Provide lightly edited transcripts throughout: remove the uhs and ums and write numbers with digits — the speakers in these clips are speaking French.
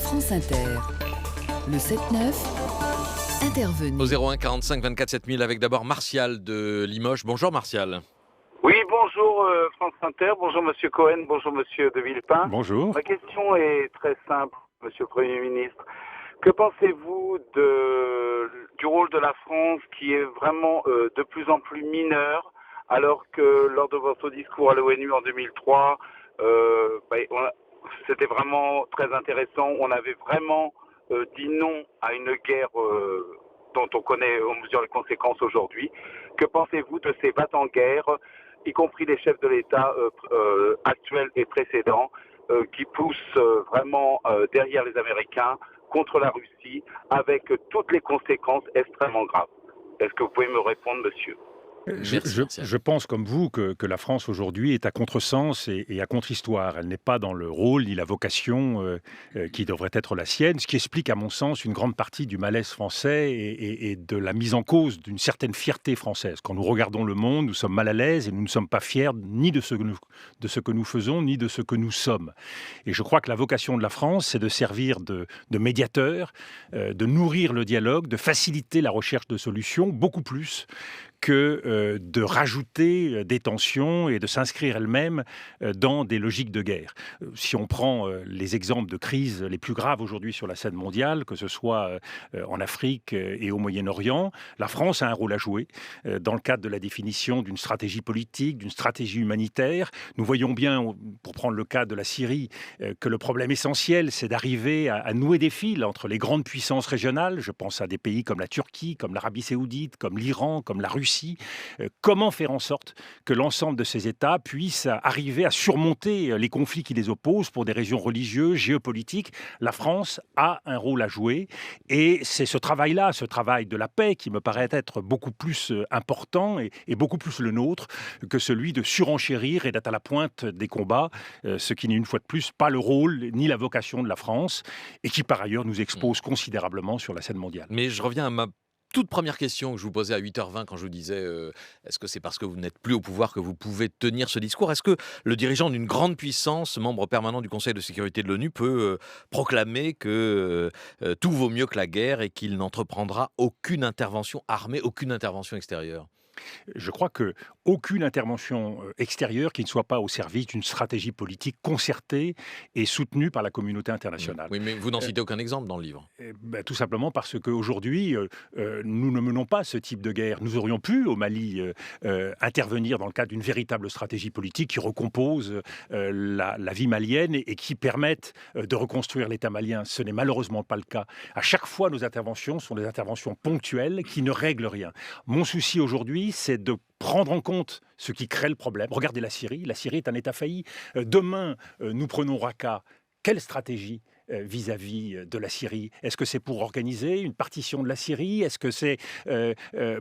France Inter. Le 7-9, intervenu. Au 01 45 24 7000 avec d'abord Martial de Limoges. Bonjour Martial. Oui, bonjour France Inter, bonjour Monsieur Cohen, bonjour Monsieur de Villepin. Bonjour. Ma question est très simple, Monsieur le Premier ministre. Que pensez-vous du rôle de la France qui est vraiment de plus en plus mineur, alors que lors de votre discours à l'ONU en 2003, c'était vraiment très intéressant. On avait vraiment dit non à une guerre dont on connaît, on mesure les conséquences aujourd'hui. Que pensez-vous de ces va-t-en-guerre, y compris les chefs de l'État actuels et précédents, qui poussent vraiment derrière les Américains contre la Russie, avec toutes les conséquences extrêmement graves? Est-ce que vous pouvez me répondre, monsieur? Je pense comme vous que la France aujourd'hui est à contresens et à contre-histoire. Elle n'est pas dans le rôle ni la vocation qui devrait être la sienne, ce qui explique à mon sens une grande partie du malaise français et de la mise en cause d'une certaine fierté française. Quand nous regardons le monde, nous sommes mal à l'aise et nous ne sommes pas fiers ni de ce que nous faisons, ni de ce que nous sommes. Et je crois que la vocation de la France, c'est de servir de médiateur, de nourrir le dialogue, de faciliter la recherche de solutions, beaucoup plus que de rajouter des tensions et de s'inscrire elle-même dans des logiques de guerre. Si on prend les exemples de crises les plus graves aujourd'hui sur la scène mondiale, que ce soit en Afrique et au Moyen-Orient, la France a un rôle à jouer dans le cadre de la définition d'une stratégie politique, d'une stratégie humanitaire. Nous voyons bien, pour prendre le cas de la Syrie, que le problème essentiel, c'est d'arriver à nouer des fils entre les grandes puissances régionales. Je pense à des pays comme la Turquie, comme l'Arabie Saoudite, comme l'Iran, comme la Russie. Comment faire en sorte que l'ensemble de ces États puissent arriver à surmonter les conflits qui les opposent pour des raisons religieuses, géopolitiques? La France a un rôle à jouer et c'est ce travail-là, ce travail de la paix qui me paraît être beaucoup plus important et beaucoup plus le nôtre que celui de surenchérir et d'être à la pointe des combats, ce qui n'est une fois de plus pas le rôle ni la vocation de la France et qui par ailleurs nous expose considérablement sur la scène mondiale. Mais je reviens à ma toute première question que je vous posais à 8h20 quand je vous disais est-ce que c'est parce que vous n'êtes plus au pouvoir que vous pouvez tenir ce discours? Est-ce que le dirigeant d'une grande puissance, membre permanent du Conseil de sécurité de l'ONU, peut proclamer que tout vaut mieux que la guerre et qu'il n'entreprendra aucune intervention armée, aucune intervention extérieure? Je crois qu'aucune intervention extérieure qui ne soit pas au service d'une stratégie politique concertée et soutenue par la communauté internationale. Oui, mais vous n'en citez aucun exemple dans le livre. Tout simplement parce qu'aujourd'hui, nous ne menons pas ce type de guerre. Nous aurions pu, au Mali, intervenir dans le cadre d'une véritable stratégie politique qui recompose la vie malienne et qui permette de reconstruire l'État malien. Ce n'est malheureusement pas le cas. À chaque fois, nos interventions sont des interventions ponctuelles qui ne règlent rien. Mon souci aujourd'hui, c'est de prendre en compte ce qui crée le problème. Regardez la Syrie. La Syrie est un État failli. Demain, nous prenons Raqqa. Quelle stratégie vis-à-vis de la Syrie? Est-ce que c'est pour organiser une partition de la Syrie? Est-ce que c'est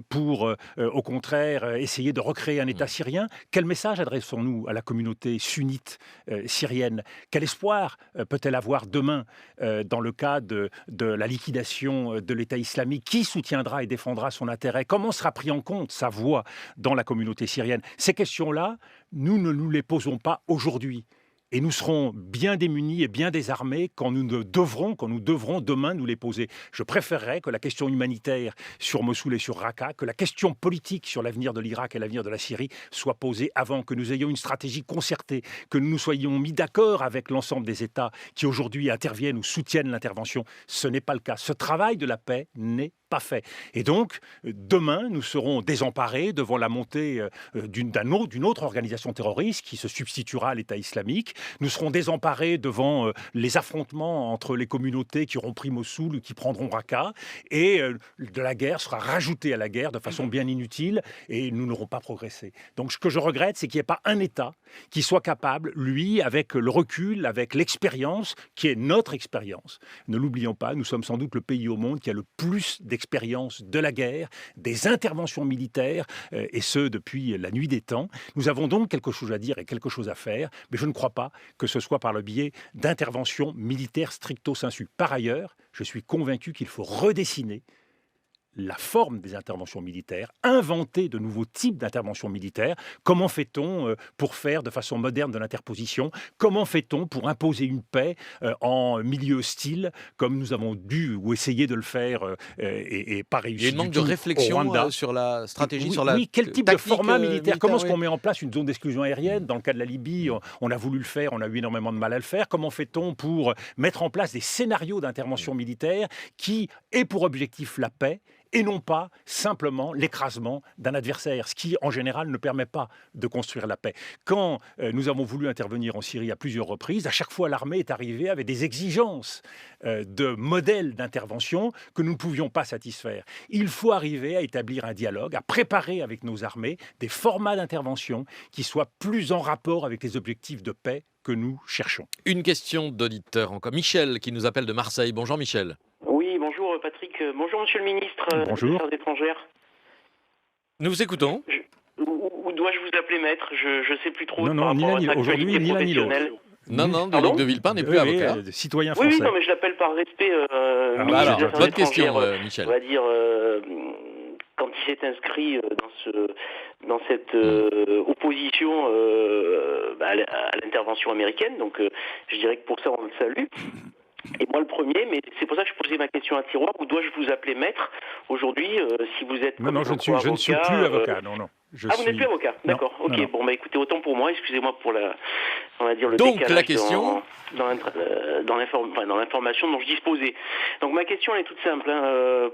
pour, au contraire, essayer de recréer un État syrien? Quel message adressons-nous à la communauté sunnite syrienne? Quel espoir peut-elle avoir demain dans le cas de la liquidation de l'État islamique? Qui soutiendra et défendra son intérêt? Comment sera pris en compte sa voix dans la communauté syrienne? Ces questions-là, nous ne nous les posons pas aujourd'hui. Et nous serons bien démunis et bien désarmés quand nous devrons demain nous les poser. Je préférerais que la question humanitaire sur Mossoul et sur Raqqa, que la question politique sur l'avenir de l'Irak et l'avenir de la Syrie soit posée avant, que nous ayons une stratégie concertée, que nous nous soyons mis d'accord avec l'ensemble des États qui aujourd'hui interviennent ou soutiennent l'intervention. Ce n'est pas le cas. Ce travail de la paix n'est pas fait. Et donc, demain, nous serons désemparés devant la montée d'une autre organisation terroriste qui se substituera à l'État islamique. Nous serons désemparés devant les affrontements entre les communautés qui auront pris Mossoul ou qui prendront Raqqa. Et de la guerre sera rajoutée à la guerre de façon bien inutile et nous n'aurons pas progressé. Donc, ce que je regrette, c'est qu'il n'y ait pas un État qui soit capable, lui, avec le recul, avec l'expérience, qui est notre expérience. Ne l'oublions pas, nous sommes sans doute le pays au monde qui a le plus d'expérience de la guerre, des interventions militaires, et ce, depuis la nuit des temps. Nous avons donc quelque chose à dire et quelque chose à faire, mais je ne crois pas que ce soit par le biais d'interventions militaires stricto sensu. Par ailleurs, je suis convaincu qu'il faut redessiner la forme des interventions militaires, inventer de nouveaux types d'interventions militaires. Comment fait-on pour faire de façon moderne de l'interposition? Comment fait-on pour imposer une paix en milieu hostile, comme nous avons dû ou essayé de le faire et pas Il y a réussi une du manque de tout au réflexion Rwanda? sur la stratégie, Oui, sur la oui, quel type de tactique format militaire? Comment est-ce oui. qu'on met en place une zone d'exclusion aérienne? Dans le cas de la Libye, on a voulu le faire, on a eu énormément de mal à le faire. Comment fait-on pour mettre en place des scénarios d'intervention militaire qui aient pour objectif la paix et non pas simplement l'écrasement d'un adversaire, ce qui en général ne permet pas de construire la paix. Quand nous avons voulu intervenir en Syrie à plusieurs reprises, à chaque fois l'armée est arrivée avec des exigences de modèles d'intervention que nous ne pouvions pas satisfaire. Il faut arriver à établir un dialogue, à préparer avec nos armées des formats d'intervention qui soient plus en rapport avec les objectifs de paix que nous cherchons. Une question d'auditeur encore. Michel qui nous appelle de Marseille. Bonjour Michel. Oui, bonjour Patrick. Bonjour Monsieur le Ministre des Bonjour. Affaires étrangères. Nous vous écoutons. Où dois-je vous appeler maître? Je ne sais plus trop. Non, par ni rapport l'un à ni votre aujourd'hui, actualité ni l'un ni l'autre. professionnelle. Non, Pardon Dominique de Villepin n'est plus avocat. Citoyen Oui, français. non, mais je l'appelle par respect. bah ministre alors, des Affaires bonne question, étrangères, Michel. On va dire, quand il s'est inscrit dans cette opposition à l'intervention américaine, donc je dirais que pour ça on le salue. Et moi le premier, mais c'est pour ça que je posais ma question à Tiroir, où dois-je vous appeler maître aujourd'hui, si vous êtes Non, je ne suis plus avocat, non. Vous n'êtes plus avocat, d'accord. Non, Ok, non. bon, écoutez, autant pour moi, excusez-moi pour on va dire le Donc, décalage la question dans l'information dont je disposais. Donc ma question elle est toute simple.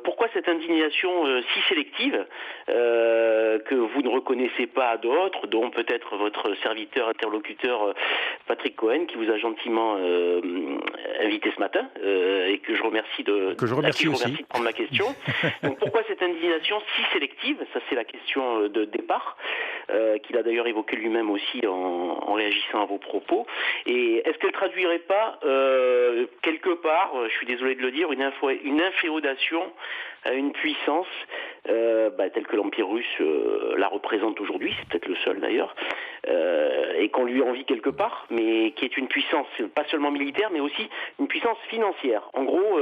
Pourquoi cette indignation si sélective que vous ne reconnaissez pas à d'autres, dont peut-être votre serviteur interlocuteur Patrick Cohen, qui vous a gentiment invité ce matin et que je remercie de prendre ma question. Donc pourquoi cette indignation si sélective? Ça c'est la question de départ, qu'il a d'ailleurs évoqué lui-même aussi en réagissant à vos propos. Et est-ce qu'elle traduirait pas quelque part, je suis désolé de le dire, une inféodation à une puissance telle que l'Empire russe la représente aujourd'hui, c'est peut-être le seul d'ailleurs, et qu'on lui envie quelque part, mais qui est une puissance pas seulement militaire, mais aussi une puissance financière. En gros...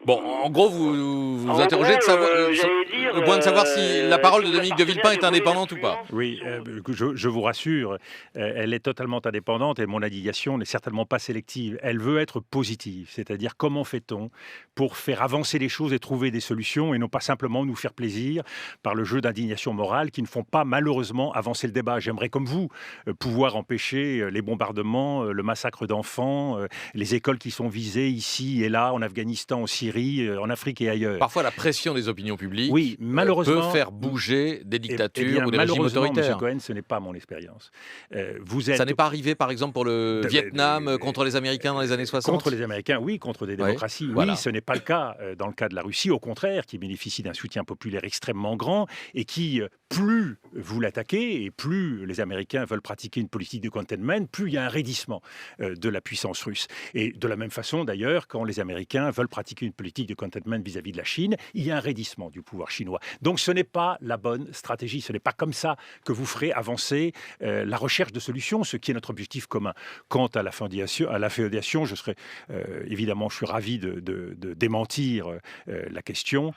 en gros, vous interrogez de savoir, le point de savoir si la parole de Dominique de Villepin est indépendante ou pas. Oui, je vous rassure, elle est totalement indépendante et mon indignation n'est certainement pas sélective. Elle veut être positive, c'est-à-dire comment fait-on pour faire avancer les choses et trouver des solutions et non pas simplement nous faire plaisir par le jeu d'indignation morale qui ne font pas malheureusement avancer le débat. J'aimerais comme vous pouvoir empêcher les bombardements, le massacre d'enfants, les écoles qui sont visées ici et là, en Afghanistan, en Syrie, en Afrique et ailleurs. Parfois, la pression des opinions publiques malheureusement, peut faire bouger des dictatures ou des régimes malheureusement, autoritaires. M. Cohen, ce n'est pas mon expérience. Ça n'est pas arrivé, par exemple, pour le Vietnam contre les Américains dans les années 60? Contre les Américains, oui. Contre des démocraties, voilà. Oui. Ce n'est pas le cas dans le cas de la Russie. Au contraire, qui bénéficie d'un soutien populaire extrêmement grand et qui, plus vous l'attaquez et plus les Américains veulent pratiquer une politique de containment, plus il y a un raidissement de la puissance russe. Et de la même façon, d'ailleurs, quand les Américains veulent pratiquer une politique de containment vis-à-vis de la Chine, il y a un raidissement du pouvoir chinois. Donc ce n'est pas la bonne stratégie. Ce n'est pas comme ça que vous ferez avancer la recherche de solutions, ce qui est notre objectif commun. Quant à la féodation, je serais évidemment, je suis ravi de démentir la question.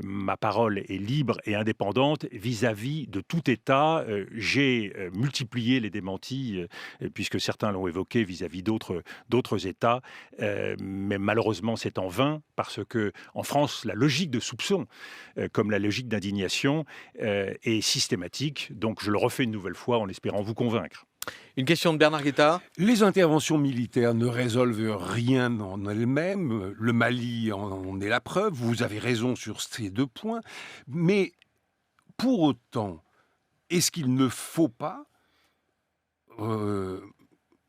Ma parole est libre et indépendante vis-à-vis de tout État. J'ai multiplié les démentis, puisque certains l'ont évoqué vis-à-vis d'autres États, mais malheureusement c'est en vain, parce que en France, la logique de soupçon, comme la logique d'indignation, est systématique. Donc je le refais une nouvelle fois en espérant vous convaincre. Une question de Bernard Guetta. Les interventions militaires ne résolvent rien en elles-mêmes. Le Mali en est la preuve. Vous avez raison sur ces deux points. Mais pour autant, est-ce qu'il ne faut pas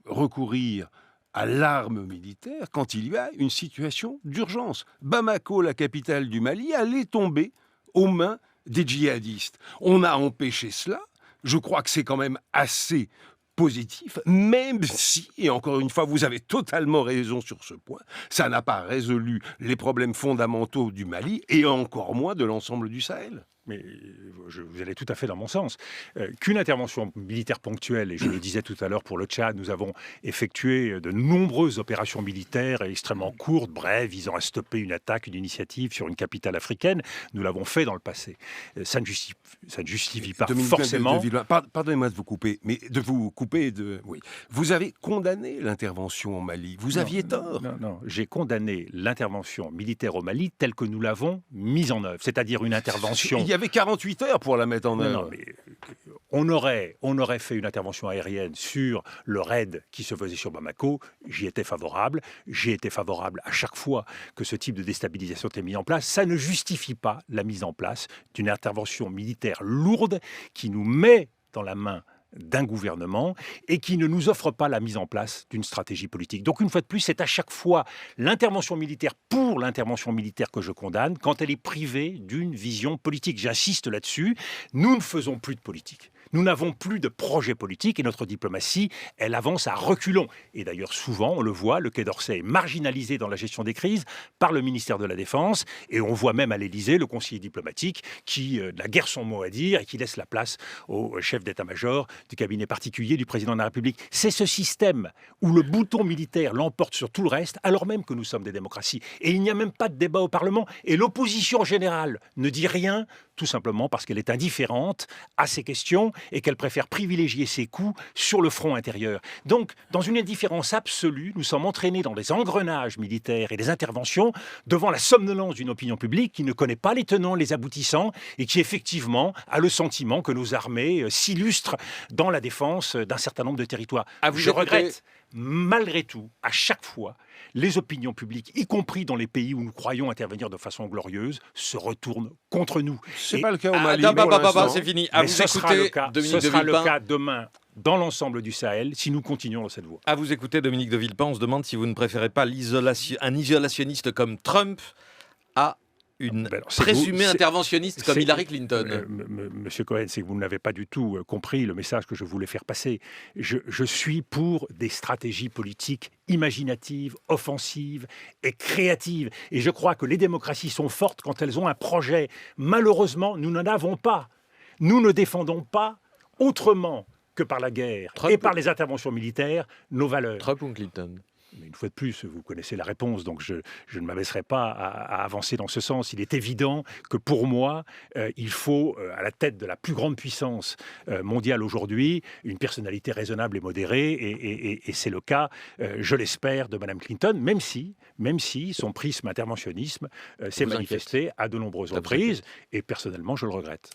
recourir à l'arme militaire quand il y a une situation d'urgence? Bamako, la capitale du Mali, allait tomber aux mains des djihadistes. On a empêché cela. Je crois que c'est quand même assez positif, même si, et encore une fois, vous avez totalement raison sur ce point, ça n'a pas résolu les problèmes fondamentaux du Mali et encore moins de l'ensemble du Sahel. mais vous allez tout à fait dans mon sens, qu'une intervention militaire ponctuelle, et je le disais tout à l'heure pour le Tchad, nous avons effectué de nombreuses opérations militaires extrêmement courtes, brèves, visant à stopper une attaque, une initiative sur une capitale africaine. Nous l'avons fait dans le passé. Ça ne justifie pas Dominique forcément... de Villemin, pardonnez-moi de vous couper, mais de vous couper de... Oui. Vous avez condamné l'intervention au Mali. Vous aviez tort. Non, j'ai condamné l'intervention militaire au Mali telle que nous l'avons mise en œuvre, c'est-à-dire une intervention... Il y avait 48 heures pour la mettre en œuvre. Non, mais on aurait fait une intervention aérienne sur le raid qui se faisait sur Bamako. J'y étais favorable. J'ai été favorable à chaque fois que ce type de déstabilisation était mis en place. Ça ne justifie pas la mise en place d'une intervention militaire lourde qui nous met dans la main d'un gouvernement et qui ne nous offre pas la mise en place d'une stratégie politique. Donc une fois de plus, c'est à chaque fois l'intervention militaire pour l'intervention militaire que je condamne quand elle est privée d'une vision politique. J'insiste là-dessus, nous ne faisons plus de politique. Nous n'avons plus de projet politique et notre diplomatie, elle avance à reculons. Et d'ailleurs, souvent, on le voit, le Quai d'Orsay est marginalisé dans la gestion des crises par le ministère de la Défense. Et on voit même à l'Élysée le conseiller diplomatique qui n'a guère son mot à dire et qui laisse la place au chef d'état-major du cabinet particulier du président de la République. C'est ce système où le bouton militaire l'emporte sur tout le reste, alors même que nous sommes des démocraties. Et il n'y a même pas de débat au Parlement. Et l'opposition générale ne dit rien, tout simplement parce qu'elle est indifférente à ces questions et qu'elle préfère privilégier ses coups sur le front intérieur. Donc, dans une indifférence absolue, nous sommes entraînés dans des engrenages militaires et des interventions devant la somnolence d'une opinion publique qui ne connaît pas les tenants, les aboutissants et qui, effectivement, a le sentiment que nos armées s'illustrent dans la défense d'un certain nombre de territoires. Je regrette, malgré tout, à chaque fois, les opinions publiques, y compris dans les pays où nous croyons intervenir de façon glorieuse, se retournent contre nous. C'est pas le cas au Mali. C'est fini. À vous écouter, Dominique de Ce sera le Villepin. cas demain dans l'ensemble du Sahel si nous continuons dans cette voie. À vous écouter, Dominique de Villepin, on se demande si vous ne préférez pas un isolationniste comme Trump à une présumée interventionniste comme Hillary Clinton. Monsieur Cohen, c'est que vous n'avez pas du tout compris le message que je voulais faire passer. Je suis pour des stratégies politiques imaginatives, offensives et créatives. Et je crois que les démocraties sont fortes quand elles ont un projet. Malheureusement, nous n'en avons pas. Nous ne défendons pas autrement que par la guerre et par les interventions militaires nos valeurs. Trump ou Clinton ? Mais une fois de plus, vous connaissez la réponse, donc je ne m'abaisserai pas à avancer dans ce sens. Il est évident que pour moi, il faut, à la tête de la plus grande puissance mondiale aujourd'hui, une personnalité raisonnable et modérée, et c'est le cas, je l'espère, de Mme Clinton, même si son prisme interventionnisme s'est manifesté à de nombreuses reprises, et personnellement, je le regrette.